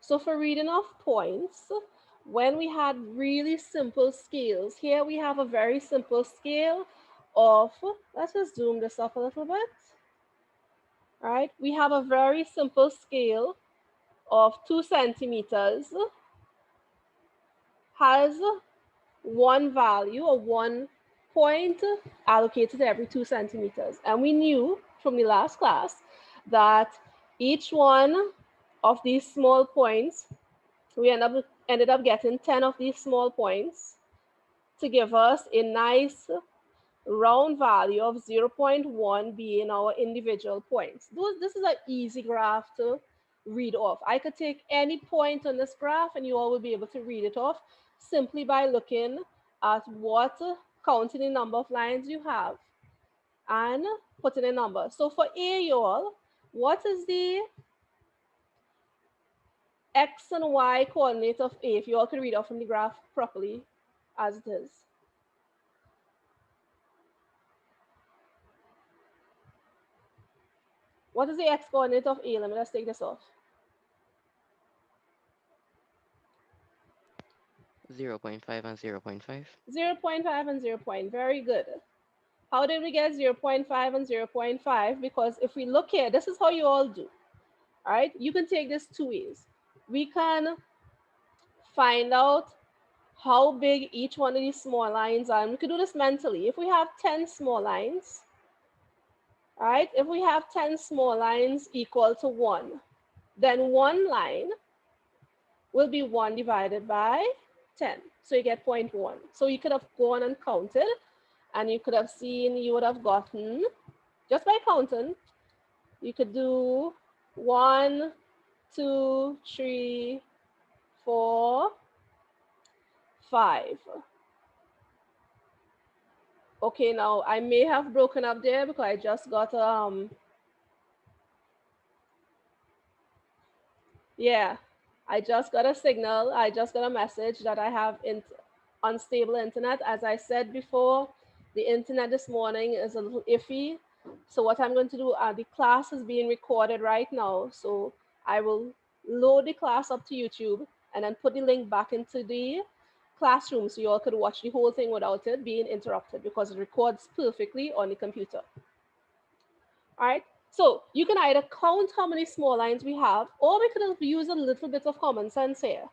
So for reading of points, when we had really simple scales, here we have a very simple scale of, let's just zoom this up a little bit. All right, we have a very simple scale of 2 centimeters, has one value or 1 point allocated every 2 centimeters. And we knew from the last class that each one of these small points, we ended up getting 10 of these small points to give us a nice round value of 0.1 being our individual points. This is an easy graph to read off. I could take any point on this graph and you all will be able to read it off simply by looking at what counting the number of lines you have and putting a number. So for A, you all, what is the X and Y coordinate of A? If you all could read off from the graph properly as it is. What is the X coordinate of A? Let me just take this off. 0.5 and 0.5. 0.5 and 0. Very good. How did we get 0.5 and 0.5? Because if we look here, this is how you all do. All right, you can take this two ways. We can find out how big each one of these small lines are. And we could do this mentally. If we have 10 small lines, all right, if we have 10 small lines equal to 1, then one line will be 1 divided by 10. So you get 0.1. So you could have gone and counted, and you could have seen you would have gotten, just by counting, you could do 1, 2, 3, 4, 5. Okay, now I may have broken up there because I just got yeah, I just got a signal. I just got a message that I have unstable internet. As I said before, the internet this morning is a little iffy. So what I'm going to do, the class is being recorded right now. So I will load the class up to YouTube and then put the link back into the classroom so you all could watch the whole thing without it being interrupted because it records perfectly on the computer. All right. So you can either count how many small lines we have, or we could use a little bit of common sense here.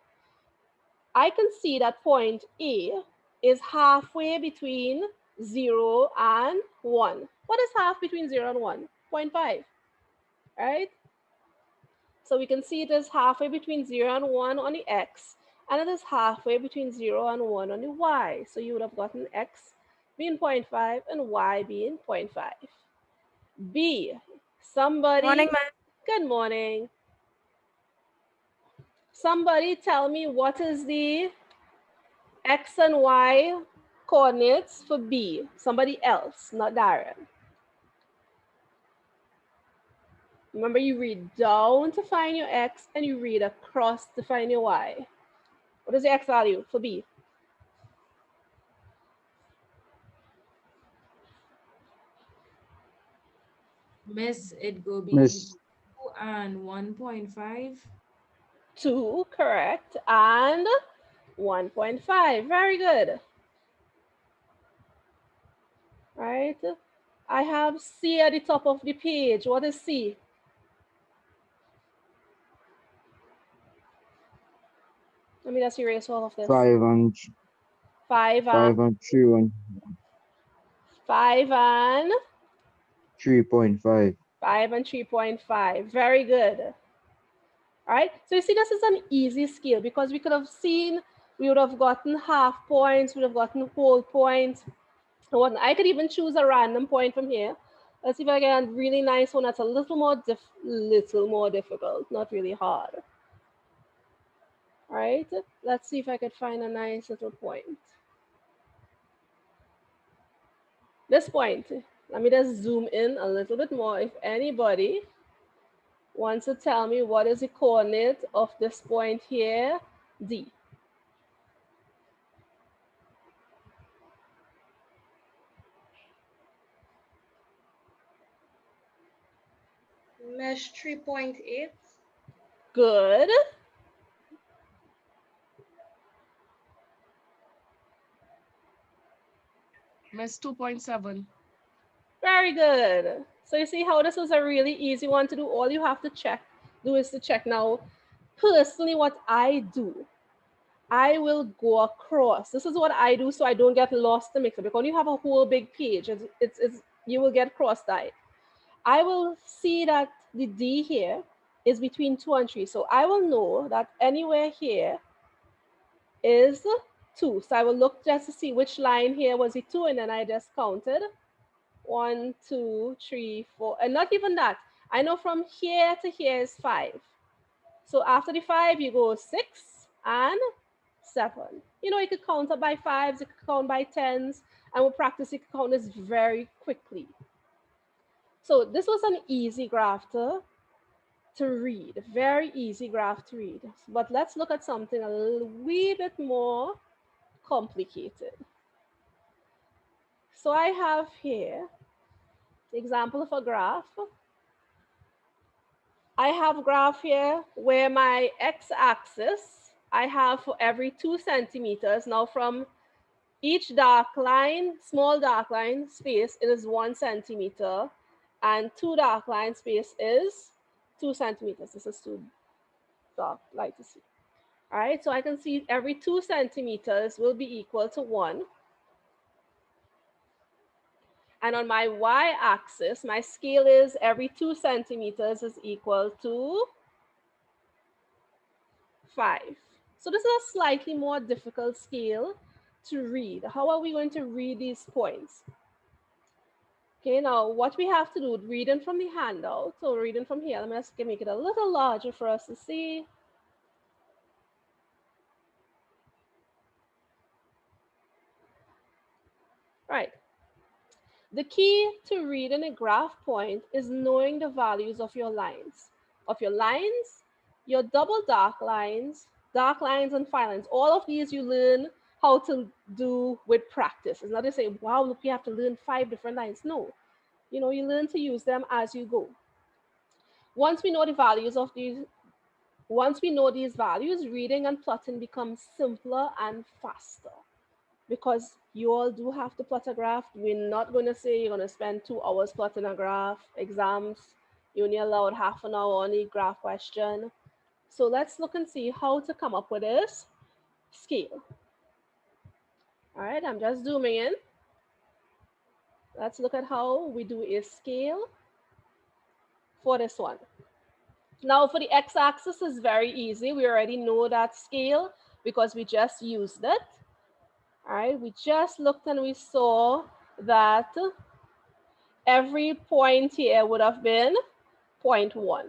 I can see that point A is halfway between 0 and 1. What is half between 0 and 1? 0.5, right? So we can see it is halfway between 0 and 1 on the X, and it is halfway between 0 and 1 on the Y. So you would have gotten X being 0.5 and Y being 0.5. B, somebody, Morning, ma'am. good morning. Somebody tell me what is the X and Y coordinates for B? Somebody else, not Darren. Remember, you read down to find your X and you read across to find your Y. What is the X value for B? Miss, it go be Miss 2 and 1.5. 2, correct, and 1.5. Very good. Right? I have C at the top of the page. What is C? Let me just erase all of this. 5 and 5 and 3.5. 5 and 3.5. Very good. All right. So you see, this is an easy scale because we could have seen, we would have gotten half points, we would have gotten whole points. I could even choose a random point from here. Let's see if I get a really nice one that's a little more difficult, not really hard. All right. Let's see if I could find a nice little point. This point, let me just zoom in a little bit more. If anybody wants to tell me what is the coordinate of this point here, D. Mesh 3.8. Good. Miss 2.7. Very good. So you see how this is a really easy one to do. All you have to do is to check. Now, personally, what I do, I will go across. This is what I do so I don't get lost in the mix. Because when you have a whole big page, you will get cross-eyed. I will see that the D here is between 2 and 3. So I will know that anywhere here is 2. So I will look just to see which line here was the 2, and then I just counted 1, 2, 3, 4, and not even that. I know from here to here is 5. So after the 5, you go 6 and 7. You know, you could count up by 5s, you could count by 10s, and with practice, you could count this very quickly. So this was an easy graph to read, very easy graph to read. But let's look at something a wee bit more complicated. So I have here the example of a graph. I have a graph here where my x-axis, I have for every 2 centimeters. Now from each dark line, small dark line space, it is 1 centimeter, and 2 dark line space is 2 centimeters. This is too dark light to see. All right, so I can see every 2 centimeters will be equal to 1. And on my y-axis, my scale is every 2 centimeters is equal to 5. So this is a slightly more difficult scale to read. How are we going to read these points? Okay, now what we have to do, reading from the handout, so reading from here, let me just make it a little larger for us to see. Right. The key to reading a graph point is knowing the values of your lines. Your double dark lines, and fine lines. All of these you learn how to do with practice. It's not to say, wow, look, you have to learn 5 different lines. No, you know, you learn to use them as you go. Once we know the values of these, once we know these values, reading and plotting becomes simpler and faster. Because you all do have to plot a graph. We're not going to say you're going to spend 2 hours plotting a graph. Exams, you only allowed half an hour on the graph question. So let's look and see how to come up with this scale. All right, I'm just zooming in. Let's look at how we do a scale for this one. Now for the x-axis is very easy. We already know that scale because we just used it. All right, we just looked and we saw that every point here would have been 0.1. All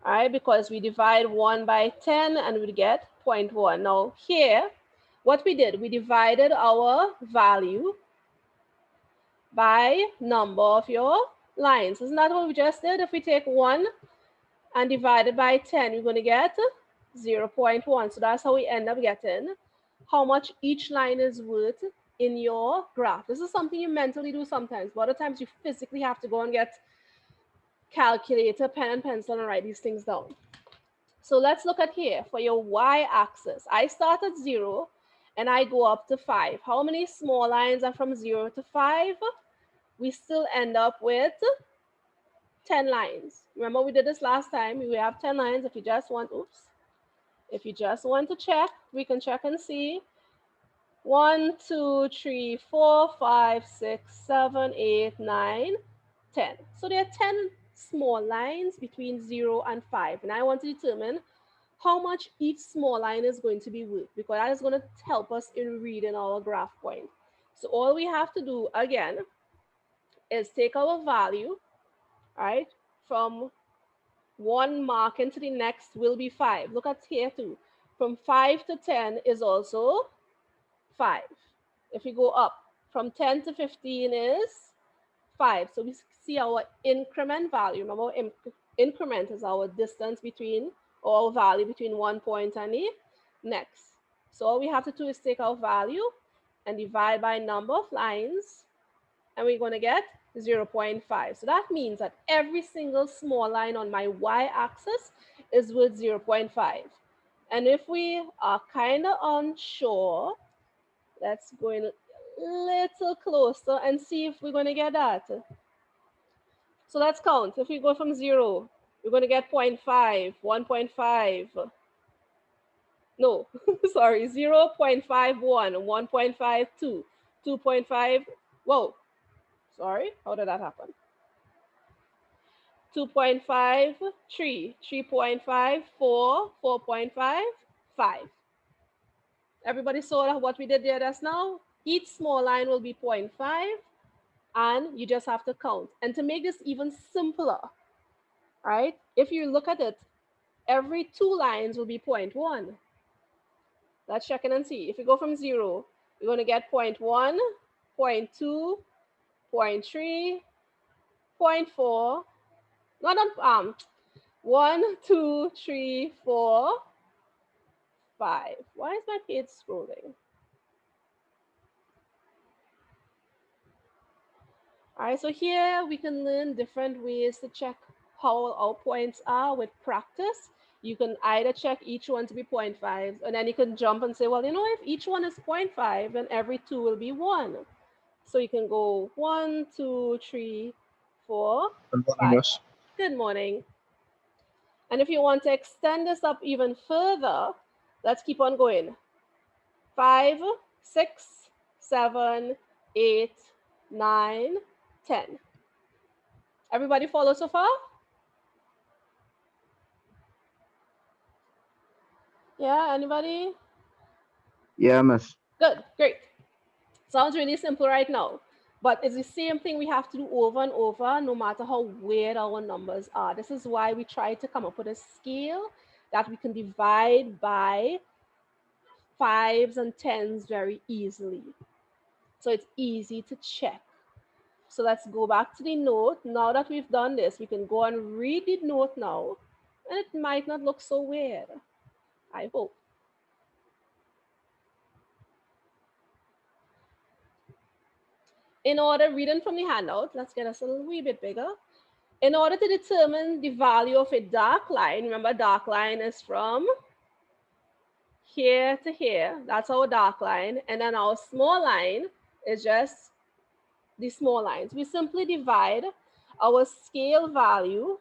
right, because we divide 1 by 10 and we get 0.1. Now here, what we did, we divided our value by number of your lines. Isn't that what we just did? If we take 1 and divide it by 10, we're going to get 0.1. So that's how we end up getting how much each line is worth in your graph. This is something you mentally do sometimes, but other times you physically have to go and get calculator, pen and pencil and write these things down. So let's look at here for your y-axis. I start at 0 and I go up to 5. How many small lines are from 0 to 5? We still end up with 10 lines. Remember we did this last time. We have 10 lines. If you just want, if you just want to check, we can check and see. 1, 2, 3, 4, 5, 6, 7, 8, 9, 10. So there are 10 small lines between 0 and 5. And I want to determine how much each small line is going to be worth, because that is going to help us in reading our graph point. So all we have to do again is take our value, right, from one mark into the next will be 5. Look at here too. From 5 to 10 is also 5. If we go up from 10 to 15 is 5. So we see our increment value. Remember, increment is our distance between, or our value between one point and the next. So all we have to do is take our value and divide by number of lines, and we're going to get 0.5. So that means that every single small line on my y-axis is worth 0.5. And if we are kind of unsure, let's go in little closer and see if we're going to get that. So let's count. If we go from 0, we're going to get 0.5, 1.5. No, sorry, 0 0.51, 1.52, 2.5. Whoa, sorry, how did that happen? 2.5, 3, 3.5, 4, 4.5, 5. Everybody saw what we did there just now? Each small line will be 0.5, and you just have to count. And to make this even simpler, right? If you look at it, every 2 lines will be 0.1. Let's check in and see. If we go from 0, we're going to get 0.1, 0.2, 0.3, 0.4. Not on 1, 2, 3, 4, 5. Why is my page scrolling? All right, so here we can learn different ways to check how our points are with practice. You can either check each one to be 0.5, and then you can jump and say, well, you know, if each one is 0.5, then every 2 will be 1. So you can go 1, 2, 3, 4, Good morning, 5. miss. Good morning. And if you want to extend this up even further, let's keep on going. 5, 6, 7, 8, 9, 10. Everybody follow so far? Yeah, anybody? Yeah, miss. Good, great. Sounds really simple right now, but it's the same thing we have to do over and over, no matter how weird our numbers are. This is why we try to come up with a scale that we can divide by 5s and 10s very easily. So it's easy to check. So let's go back to the note. Now that we've done this, we can go and read the note now, and it might not look so weird, I hope. In order, reading from the handout, let's get us a wee bit bigger. In order to determine the value of a dark line, remember dark line is from here to here. That's our dark line. And then our small line is just the small lines. We simply divide our scale value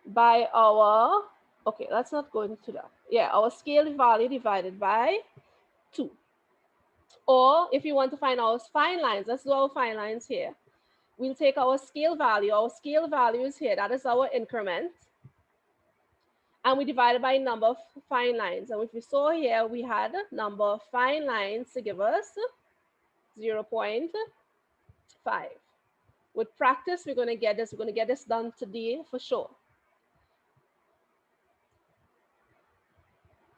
by our, okay, let's not go into that. Yeah, our scale value divided by 2. Or if you want to find our fine lines, let's do our fine lines here. We'll take our scale value. Our scale value is here. That is our increment. And we divide it by number of fine lines. And if we saw here, we had number of fine lines to give us 0.5. With practice, we're going to get this. We're going to get this done today for sure.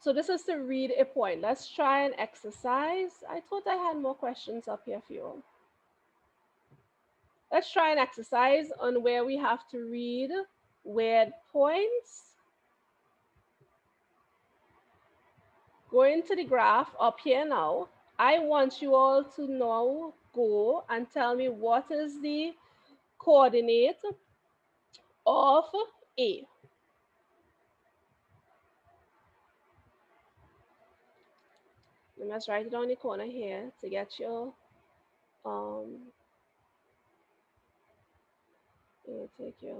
So this is to read a point. Let's try an exercise. I thought I had more questions up here for you all. Let's try an exercise on where we have to read weird points. Going to the graph up here now, I want you all to now go and tell me what is the coordinate of A. You must write it on the corner here to get your take your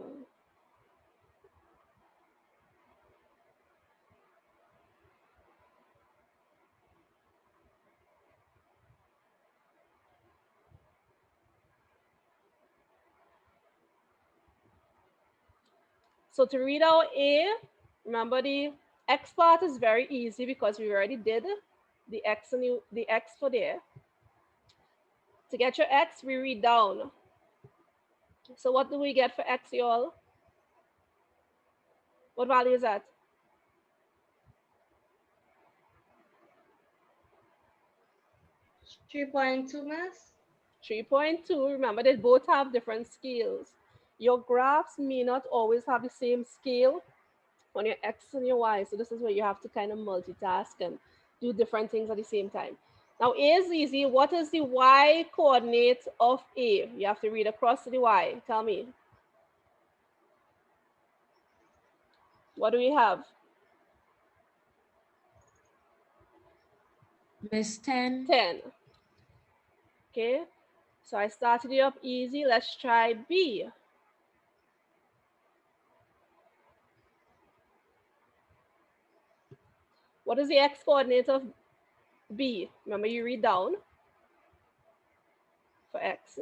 so to read out A, remember the X part is very easy because we already did the X and the X for there. To get your X, we read down. So what do we get for X, y'all? What value is that? 3.2, miss. 3.2. Remember, they both have different scales. Your graphs may not always have the same scale on your X and your Y. So this is where you have to kind of multitask and do different things at the same time. Now, A is easy. What is the Y coordinate of A? You have to read across to the Y. Tell me. What do we have? Miss 10. 10. Okay, so I started you up easy. Let's try B. What is the x coordinate of B? Remember, you read down for x.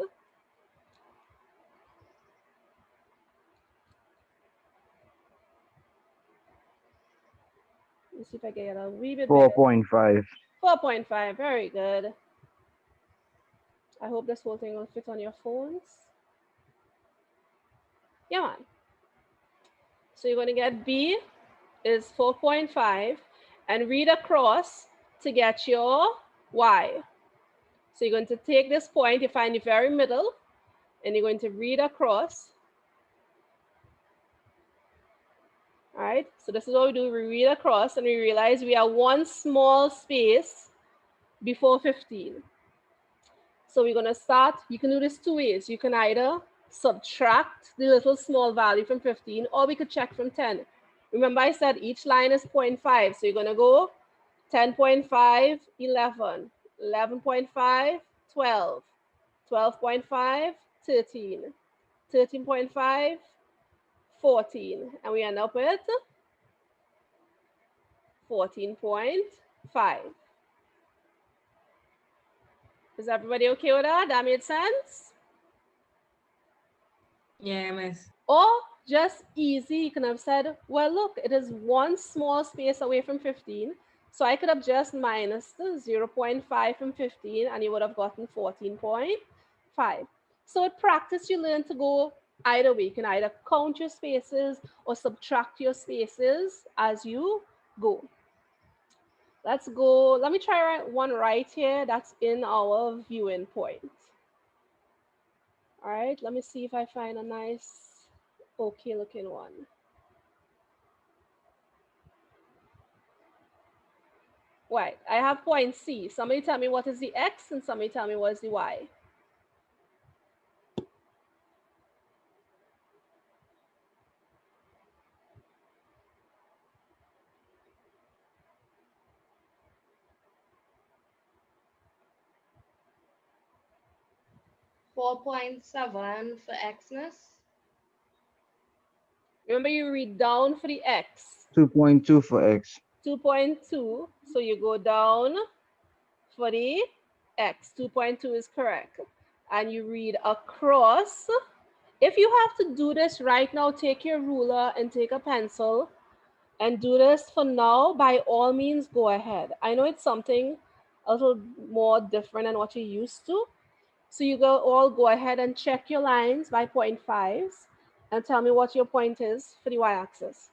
Let's see if I can get a wee bit bigger. 4.5. 4.5, very good. I hope this whole thing will fit on your phones. Yeah, man. So you're going to get B is 4.5 and read across to get your Y. So you're going to take this point, you find the very middle, and you're going to read across. All right, so this is what we do. We read across and we realize we are one small space before 15. So we're going to start, you can do this two ways. You can either subtract the little small value from 15, or we could check from 10. Remember I said each line is 0.5. So you're going to go 10.5, 11, 11.5, 12, 12.5, 13, 13.5, 14. And we end up with 14.5. Is everybody okay with that? That made sense? Yeah, Miss. Or just easy, you can have said, well, look, it is one small space away from 15. So I could have just minus the 0.5 from 15 and you would have gotten 14.5. So with practice, you learn to go either way. You can either count your spaces or subtract your spaces as you go. Let's go. Let me try one right here. That's in our viewing point. All right, let me see if I find a nice, okay looking one. Right, I have point C. Somebody tell me what is the X and somebody tell me what is the Y. $4.7 for Xmas. Remember, you read down for the X. 2.2 for X. 2.2. So you go down for the X. 2.2 is correct. And you read across. If you have to do this right now, take your ruler and take a pencil and do this for now. By all means, go ahead. I know it's something a little more different than what you're used to. So you go ahead and check your lines by 0.5s and tell me what your point is for the y-axis.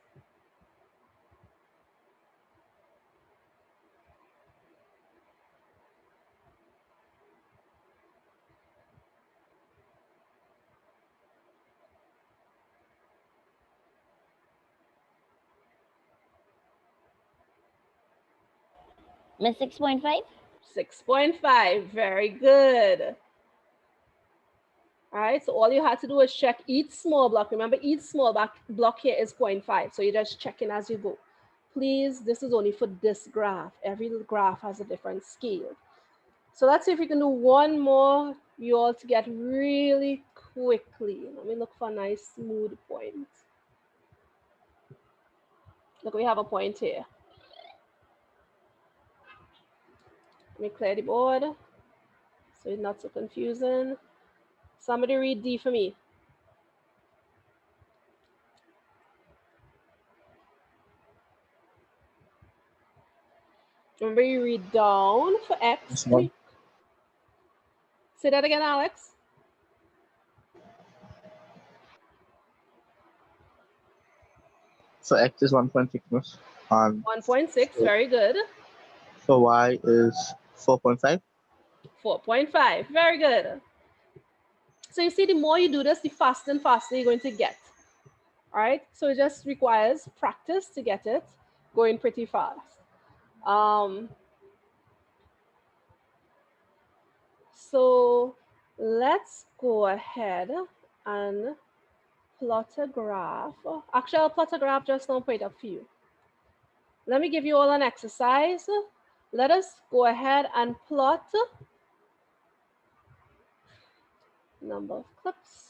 Miss 6.5? 6.5, very good. All right, so all you have to do is check each small block. Remember, each small block here is 0.5. So you're just checking as you go. Please, this is only for this graph. Every graph has a different scale. So let's see if we can do one more, you all, to get really quickly. Let me look for a nice smooth point. Look, we have a point here. Let me clear the board so it's not so confusing. Somebody read D for me. Remember, you read down for X. Say that again, Alex. So X is 1.6, Miss. 1.6, very good. So Y is 4.5. 4.5, very good. So you see, the more you do this, the faster and faster you're going to get. All right, so it just requires practice to get it going pretty fast. So let's go ahead and plot a graph. Actually, I'll plot a graph just now, point of view. Let me give you all an exercise let us go ahead and plot number of clips.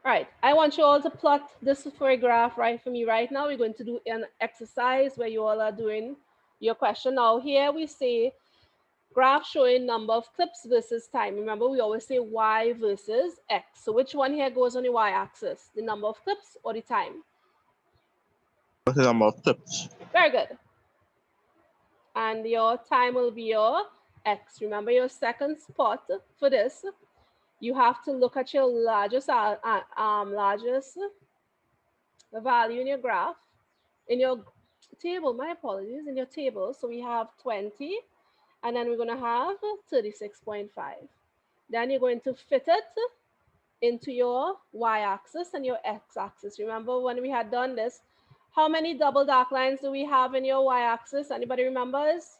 All right, I want you all to plot this for a graph right for me right now. We're going to do an exercise where you all are doing your question. Now here we say graph showing number of clips versus time. Remember, we always say y versus x. So which one here goes on the y-axis? The number of clips or the time? What's the number of clips? Very good. And your time will be your x. Remember your second spot for this. You have to look at your largest value in your graph, in your table, my apologies, in your table. So we have 20, and then we're going to have 36.5. Then you're going to fit it into your y-axis and your x-axis. Remember when we had done this, how many double dark lines do we have in your y-axis? Anybody remembers?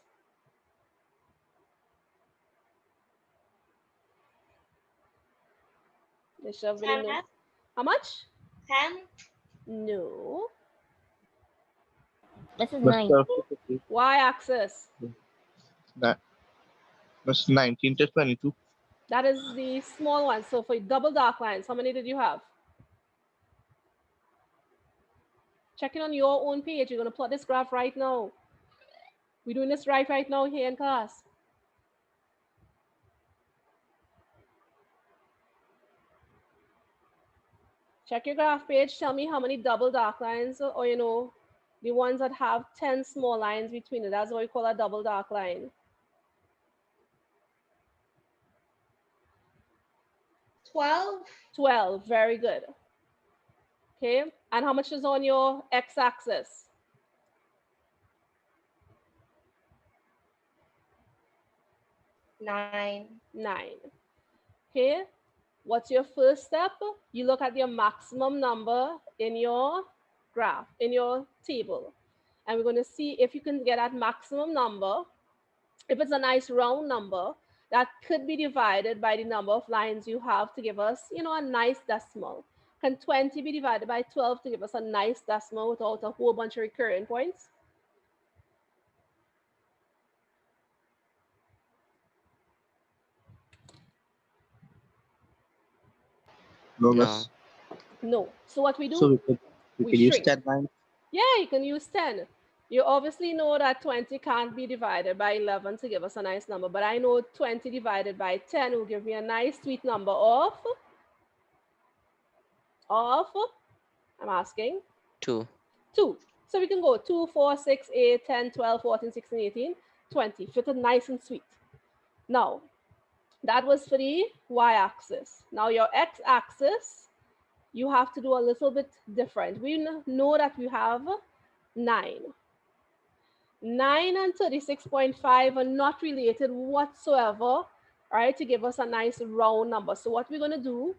They should have been in 10, the- How much? 10, No. This is 9. Y-axis. That was 19 to 22. That is the small one. So for double dark lines, how many did you have? Check it on your own page. You're going to plot this graph right now. We're doing this right now here in class. Check your graph page. Tell me how many double dark lines, or you know, the ones that have 10 small lines between it. That's what we call a double dark line. 12, 12, very good. Okay, and how much is on your x-axis? nine. 9. Okay, what's your first step? You look at your maximum number in your graph, in your table. And we're going to see if you can get that maximum number. If it's a nice round number, that could be divided by the number of lines you have to give us, you know, a nice decimal. Can 20 be divided by 12 to give us a nice decimal without a whole bunch of recurring points? No, No. miss. No. So what we do? So we We could use shrink. 10 lines. Yeah, you can use 10. You obviously know that 20 can't be divided by 11 to give us a nice number, but I know 20 divided by 10 will give me a nice sweet number of, I'm asking, 2. 2. So we can go 2, 4, 6, 8, 10, 12, 14, 16, 18, 20. Fitted nice and sweet. Now, that was for the y-axis. Now your x-axis, you have to do a little bit different. We know that we have 9. 9 and 36.5 are not related whatsoever, all right, to give us a nice round number. So what we're going to do,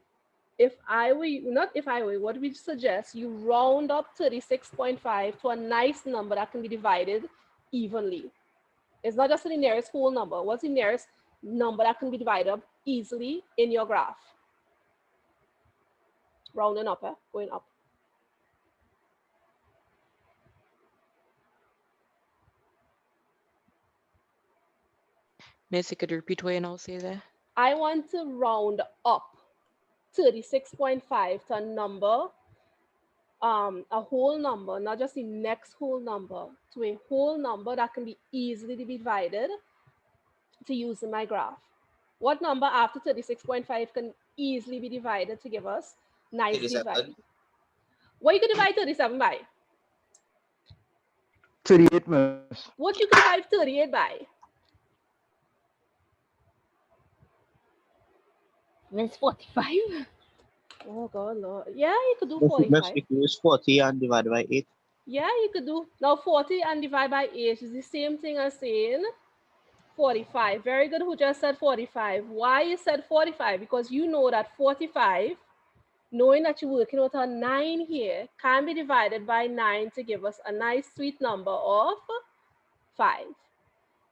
what we suggest, you round up 36.5 to a nice number that can be divided evenly. It's not just the nearest whole number. What's the nearest number that can be divided up easily in your graph? Rounding up, going up. Miss, you could repeat what you now say there? I want to round up 36.5 to a number, a whole number, not just the next whole number, to a whole number that can be easily divided to use in my graph. What number after 36.5 can easily be divided to give us nice 37. divide? What you could divide 37 by? 38, miss. What you could divide 38 by? Miss 45. Oh God, Lord. Yeah, you could do Miss, 45. we can use 40 and divide by 8. Yeah, you could do. Now 40 and divide by 8 is the same thing as saying 45. Very good. Who just said 45? Why you said 45? Because you know that 45, knowing that you're working with a 9 here, can be divided by 9 to give us a nice sweet number of 5.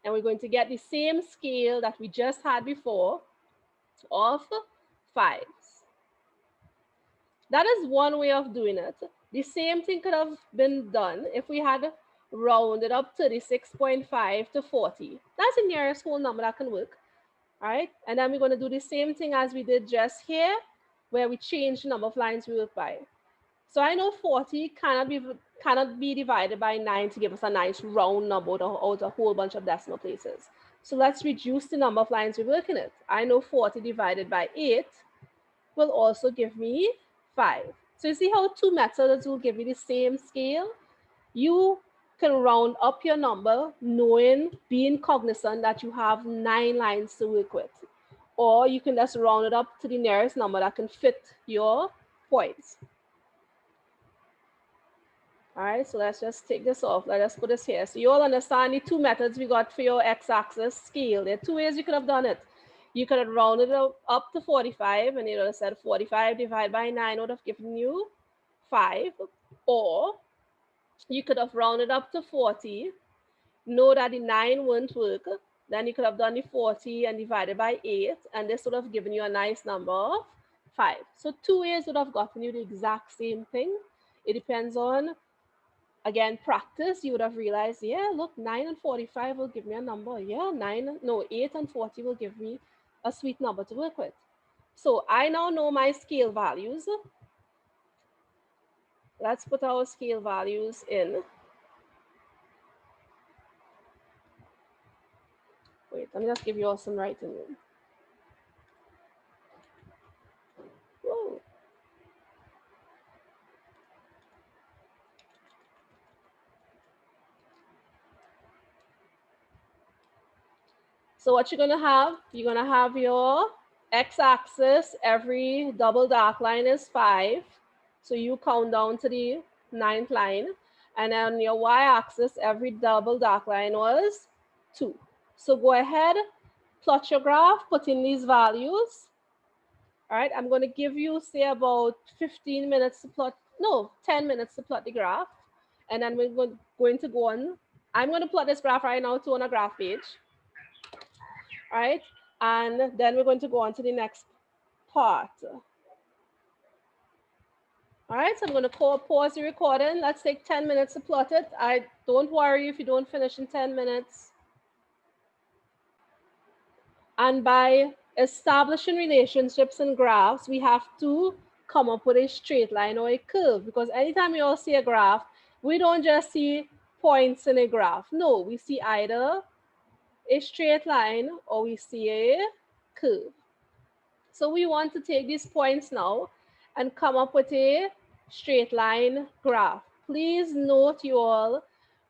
And we're going to get the same scale that we just had before of 5s. That is one way of doing it. The same thing could have been done if we had rounded up 36.5 to 40. That's the nearest whole number that can work. All right, and then we're going to do the same thing as we did just here, where we change the number of lines we work by. So I know 40 cannot be divided by 9 to give us a nice round number out of a whole bunch of decimal places. So let's reduce the number of lines we're working it. I know 40 divided by 8 will also give me 5. So you see how two methods will give you the same scale? You can round up your number being cognizant that you have 9 lines to work with. Or you can just round it up to the nearest number that can fit your points. All right, so let's just take this off. Let us put this here. So you all understand the two methods we got for your x-axis scale. There are two ways you could have done it. You could have rounded it up to 45, and you would have said 45 divided by 9 would have given you 5. Or you could have rounded up to 40, know that the 9 won't work. Then you could have done the 40 and divided by 8, and this would have given you a nice number of 5. So two ways would have gotten you the exact same thing. It depends on, again, practice. You would have realized, yeah, look, 9 and 45 will give me a number. Yeah, 8 and 40 will give me a sweet number to work with. So I now know my scale values. Let's put our scale values in. Wait, let me just give you all some writing room. Whoa. So what you're gonna have your x-axis, every double dark line is 5. So you count down to the 9th line. And on your y-axis, every double dark line was 2. So go ahead, plot your graph, put in these values. All right, I'm gonna give you, say, about 15 minutes to plot, no, 10 minutes to plot the graph. And then we're going to go on. I'm gonna plot this graph right now too on a graph page. All right, and then we're going to go on to the next part. All right, so I'm going to pause the recording. Let's take 10 minutes to plot it. Don't worry if you don't finish in 10 minutes. And by establishing relationships and graphs, we have to come up with a straight line or a curve, because anytime we all see a graph, we don't just see points in a graph. No, we see either a straight line or we see a curve. So we want to take these points now and come up with a straight line graph. Please note, you all,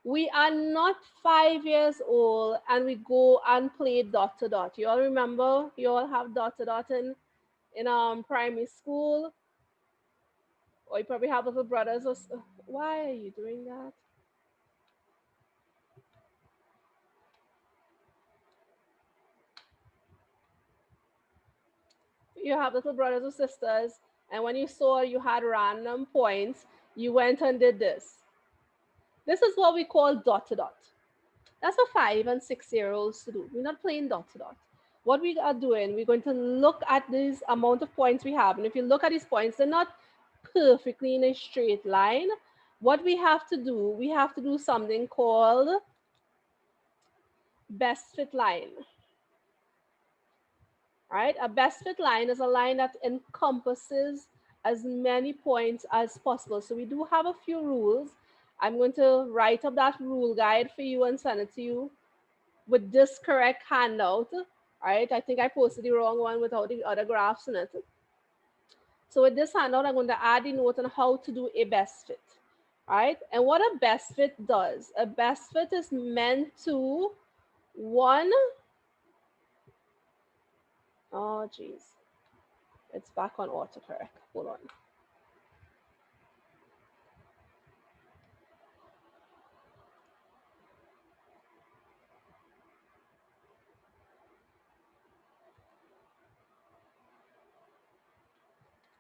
we are not 5 years old and we go and play dot to dot. You all remember, you all have dot to dot in primary school, or you probably have little brothers. Or why are you doing that? You have little brothers or sisters, and when you saw you had random points, you went and did this. This is what we call dot to dot. That's for 5 and 6-year-olds to do. We're not playing dot to dot. What we are doing, we're going to look at this amount of points we have. And if you look at these points, they're not perfectly in a straight line. What we have to do something called best fit line. Right? A best fit line is a line that encompasses as many points as possible. So we do have a few rules. I'm going to write up that rule guide for you and send it to you with this correct handout. All right, I think I posted the wrong one without the other graphs in it. So with this handout, I'm going to add the note on how to do a best fit. All right, and what a best fit does, a best fit is meant to, one, oh geez, it's back on autocorrect, hold on.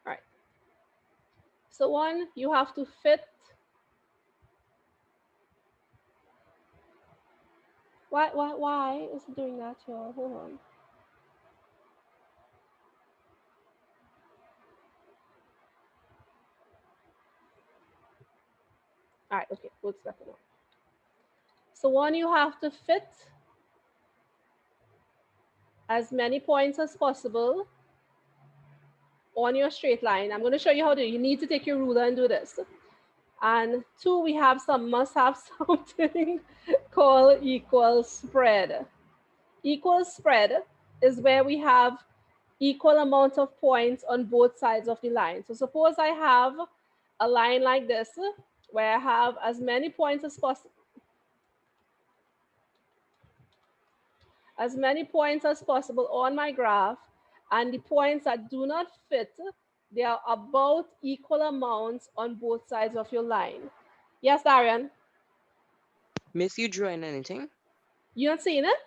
All right, so one, you have to fit, why is it doing that, y'all? Hold on. All right, okay, what's that now? So one, you have to fit as many points as possible on your straight line. I'm going to show you how to do it. You need to take your ruler and do this. And two, we must have something called equal spread. Equal spread is where we have equal amount of points on both sides of the line. So suppose I have a line like this, where I have as many points as possible, on my graph, and the points that do not fit, they are about equal amounts on both sides of your line. Yes, Darian? Miss, you drawing anything? You not seeing it?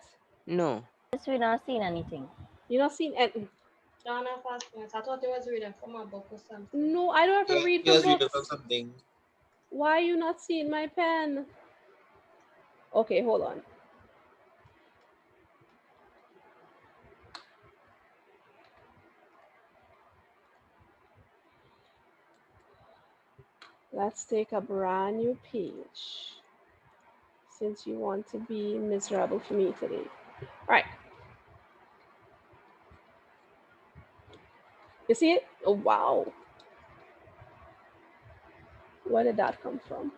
No. Yes, we not seen anything. You not seeing it? Donna Fastness. I thought they was reading from a book or something. No, I don't have to read from reading books. from something. Why are you not seeing my pen? Okay, hold on. Let's take a brand new page, since you want to be miserable for me today. All right. You see it? Oh, wow. Where did that come from?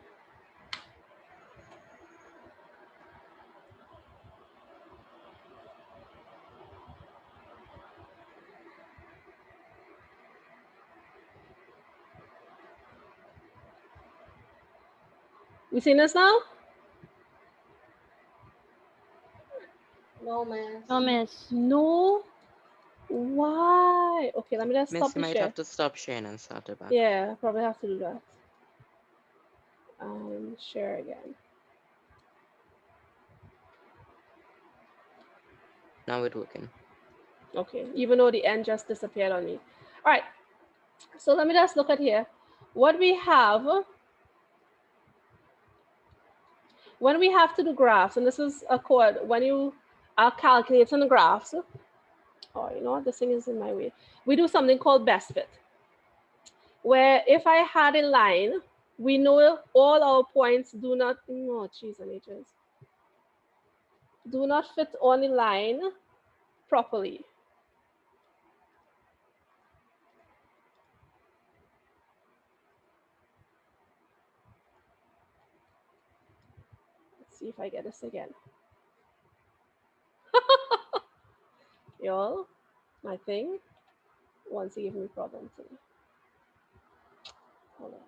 We seen this now? No, man. No, miss. No. Why? Okay, let me just Miss, stop you the might share. have to stop sharing and start it back. Yeah, probably have to do that. Share again. Now it's working. Okay, even though the end just disappeared on me. All right, so let me just look at here. What we have, when we have to do graphs, and this is a code, when you are calculating the graphs, oh, you know what, this thing is in my way. We do something called best fit, where if I had a line, we know all our points do not, oh, geez, do not fit on the line properly. Let's see if I get this again. Y'all, my thing wants to give me problem today. Hold on.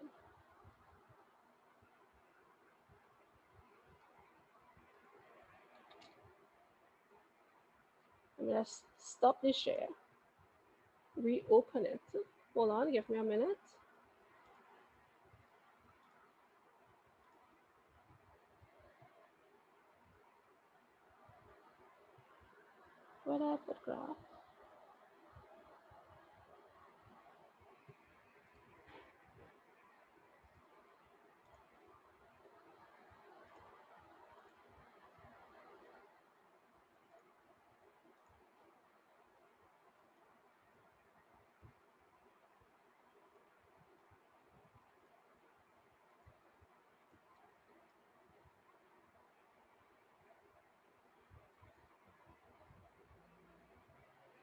I'm gonna stop the share, reopen it. Hold on, give me a minute. Where did I put graph?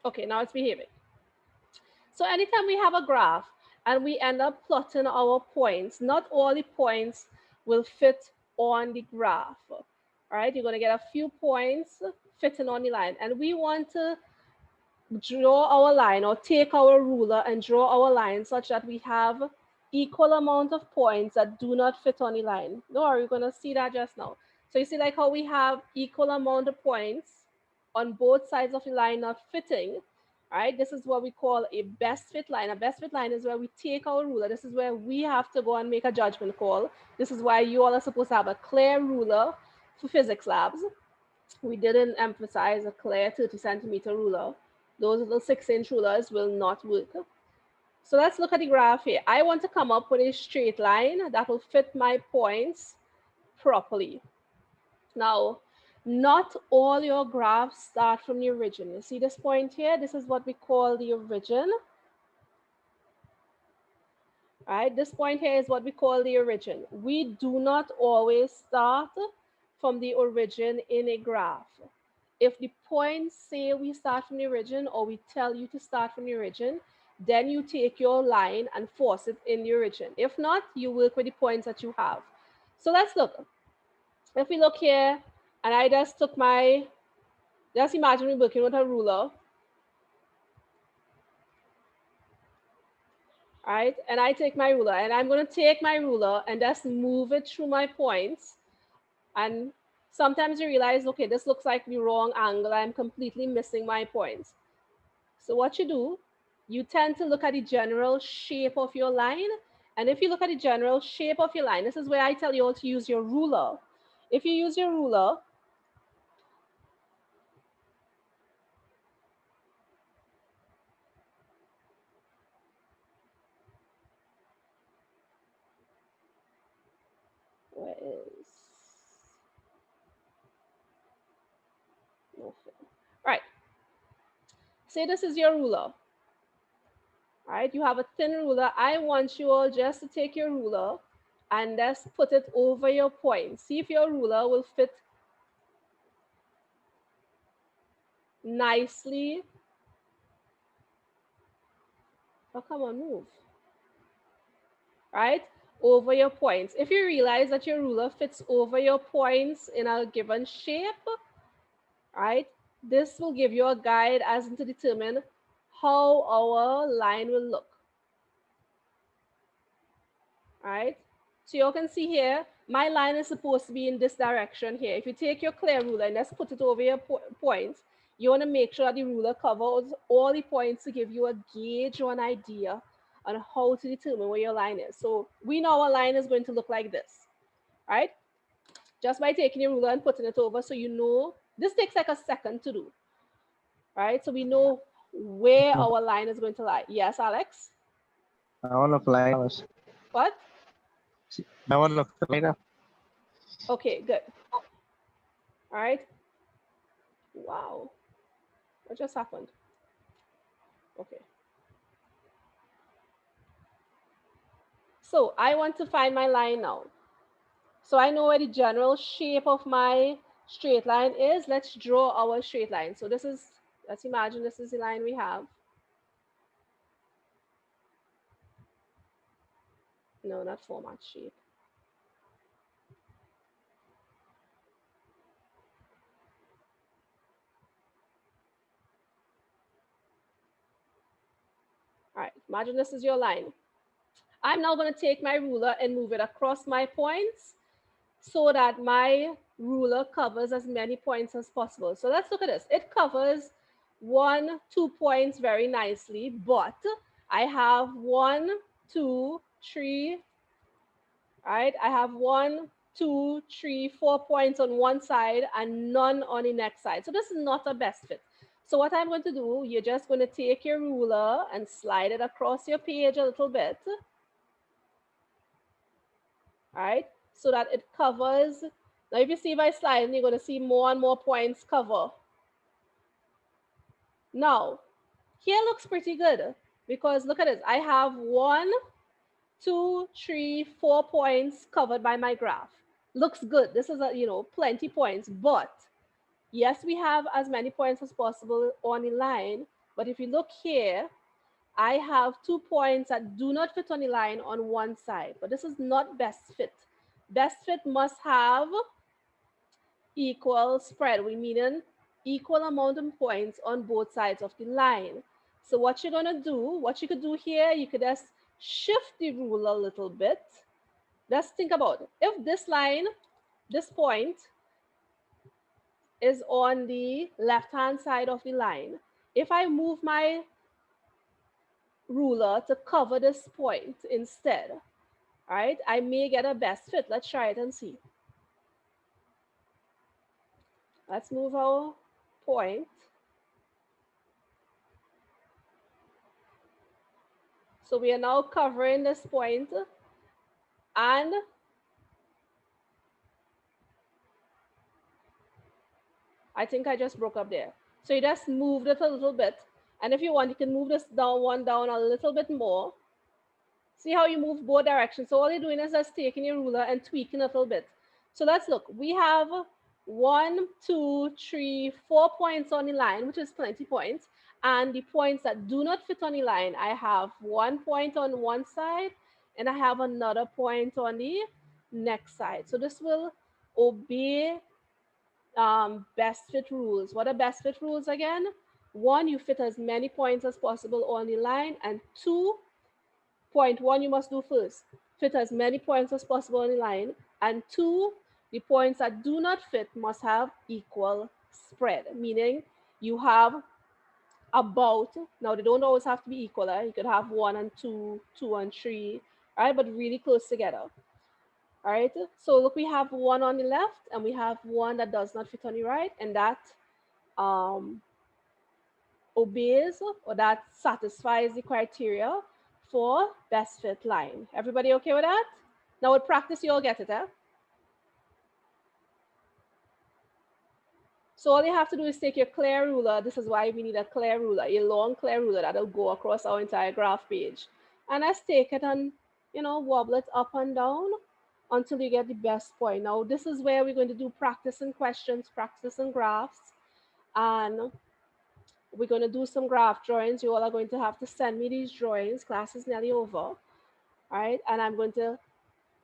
Okay, now it's behaving. So anytime we have a graph and we end up plotting our points, not all the points will fit on the graph. All right, you're gonna get a few points fitting on the line, and we want to draw our line or take our ruler and draw our line such that we have equal amount of points that do not fit on the line. Don't worry, we're gonna see that just now. So you see like how we have equal amount of points on both sides of the line not fitting. All right, this is what we call a best fit line. A best fit line is where we take our ruler. This is where we have to go and make a judgment call. This is why you all are supposed to have a clear ruler for physics labs. We didn't emphasize a clear 30-centimeter ruler. Those little 6-inch rulers will not work. So let's look at the graph here. I want to come up with a straight line that will fit my points properly. Now, not all your graphs start from the origin. You see this point here? This is what we call the origin. All right, this point here is what we call the origin. We do not always start from the origin in a graph. If the points say we start from the origin or we tell you to start from the origin, then you take your line and force it in the origin. If not, you work with the points that you have. So let's look. If we look here, and I just took my, just imagine we're working with a ruler. All right, and I take my ruler, and I'm going to take my ruler and just move it through my points. And sometimes you realize, okay, this looks like the wrong angle. I'm completely missing my points. So what you do, you tend to look at the general shape of your line. And if you look at the general shape of your line, this is where I tell you all to use your ruler. If you use your ruler, where is, no, right. Say this is your ruler. All right, you have a thin ruler. I want you all just to take your ruler and just put it over your point. See if your ruler will fit nicely. Oh, come on, move. Right, over your points. If you realize that your ruler fits over your points in a given shape, right, this will give you a guide as to determine how our line will look. Right, so you can see here, my line is supposed to be in this direction here. If you take your clear ruler and just put it over your points, you want to make sure that the ruler covers all the points to give you a gauge or an idea on how to determine where your line is. So we know our line is going to look like this, right? Just by taking your ruler and putting it over, so you know, this takes like a second to do, right? So we know where our line is going to lie. Yes, Alex? I want to fly. What? I want to fly. Okay, good. All right. Wow. What just happened? Okay. So I want to find my line now. So I know where the general shape of my straight line is. Let's draw our straight line. So this is, let's imagine this is the line we have. No, not format shape. All right, imagine this is your line. I'm now going to take my ruler and move it across my points so that my ruler covers as many points as possible. So let's look at this. It covers 1, 2 points very nicely, but I have 1, 2, 3, right? I have 1, 2, 3, 4 points on one side and none on the next side. So this is not a best fit. So what I'm going to do, you're just going to take your ruler and slide it across your page a little bit, right? So that it covers. Now, if you see by sliding, you're going to see more and more points cover. Now, here looks pretty good because look at this. I have 1, 2, 3, 4 points covered by my graph. Looks good. This is plenty points, but yes, we have as many points as possible on the line. But if you look here, I have 2 points that do not fit on the line on one side, but this is not best fit. Best fit must have equal spread. We mean equal amount of points on both sides of the line. So what you're gonna do, what you could do here, you could just shift the ruler a little bit. Let's think about it. If this line, this point is on the left-hand side of the line, if I move my ruler to cover this point instead, all right, I may get a best fit. Let's try it and see. Let's move our point. So we are now covering this point, and I think I just broke up there. So you just moved it a little bit. And if you want, you can move this down a little bit more. See how you move both directions. So all you're doing is just taking your ruler and tweaking a little bit. So let's look. We have 1, 2, 3, 4 points on the line, which is plenty points. And the points that do not fit on the line, I have 1 point on one side and I have another point on the next side. So this will obey best fit rules. What are best fit rules again? 1, you fit as many points as possible on the line, and 2, point 1 you must do first, fit as many points as possible on the line, and 2, the points that do not fit must have equal spread, meaning you have about, now they don't always have to be equal, you could have 1 and 2, 2 and 3, all right, but really close together. All right, so look, we have 1 on the left and we have 1 that does not fit on the right, and that obeys or that satisfies the criteria for best fit line. Everybody okay with that? Now with practice, you'll get it, eh? So all you have to do is take your clear ruler. This is why we need a clear ruler, a long clear ruler that'll go across our entire graph page. And let's take it and, you know, wobble it up and down until you get the best point. Now, this is where we're going to do practice and questions, practice and graphs. And we're going to do some graph drawings. You all are going to have to send me these drawings. Class is nearly over. All right. And I'm going to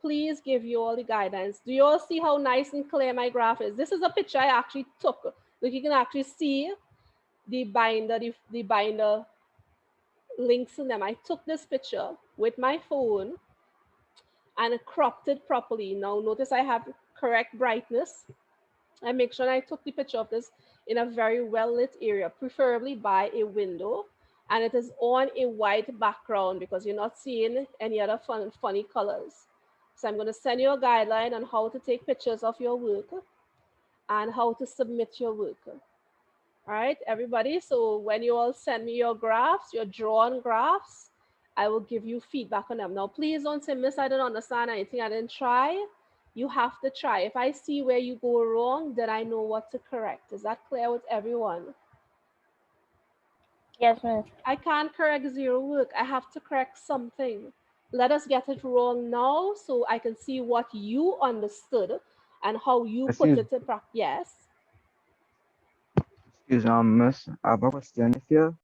please give you all the guidance. Do you all see how nice and clear my graph is? This is a picture I actually took. Look, you can actually see the binder, the binder links in them. I took this picture with my phone and cropped it properly. Now notice I have correct brightness. I make sure I took the picture of this in a very well lit area, preferably by a window, and it is on a white background because you're not seeing any other funny colors. So I'm going to send you a guideline on how to take pictures of your work and how to submit your work. All right, everybody. So when you all send me your graphs, your drawn graphs, I will give you feedback on them. Now, please don't say, Miss, I don't understand anything. I didn't try. You have to try. If I see where you go wrong, then I know what to correct. Is that clear with everyone? Yes, Miss. I can't correct zero work. I have to correct something. Let us get it wrong now so I can see what you understood and how you put it to practice. Yes. Excuse me, Miss. I have a question here.